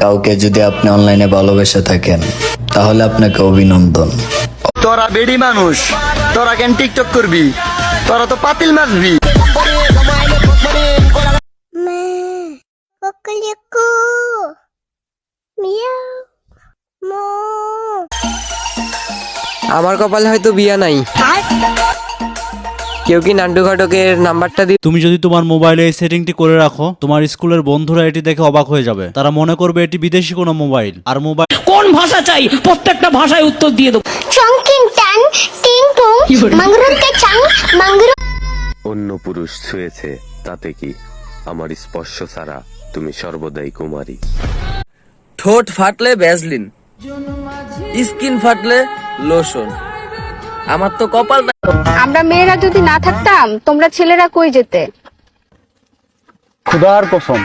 কাউকে যদি আপনি অনলাইনে ভালোবেসে থাকেন তাহলে আপনাকে অভিনন্দন। তোরা বেডি মানুষ, তোরা কেন টিকটক করবি? তোরা তো পাতিল মারবি। আমার কপালে হয়তো বিয়া নাই। কেউ কি নান্টু ঘটকের নাম্বারটা দি? তুমি যদি তোমার মোবাইলে এই সেটিংটি করে রাখো, তোমার স্কুলের বন্ধুরা এটি দেখে অবাক হয়ে যাবে। তারা মনে করবে এটি বিদেশি কোনো মোবাইল। আর মোবাইল কোন ভাষা চাই প্রত্যেকটা ভাষায় উত্তর দিয়ে দেবো। অন্য পুরুষ ছুঁয়েছে তাতে কি? আমার স্পর্শ ছাড়া তুমি সর্বদাই কুমারী। ঠোঁট ফাটলে ভ্যাসলিন, স্কিন ফাটলে লোশন। আমার তো কপালটা। আমরা মেয়েরা যদি না থাকতাম তোমরা ছেলেরা কই যেতে? খুদার কসম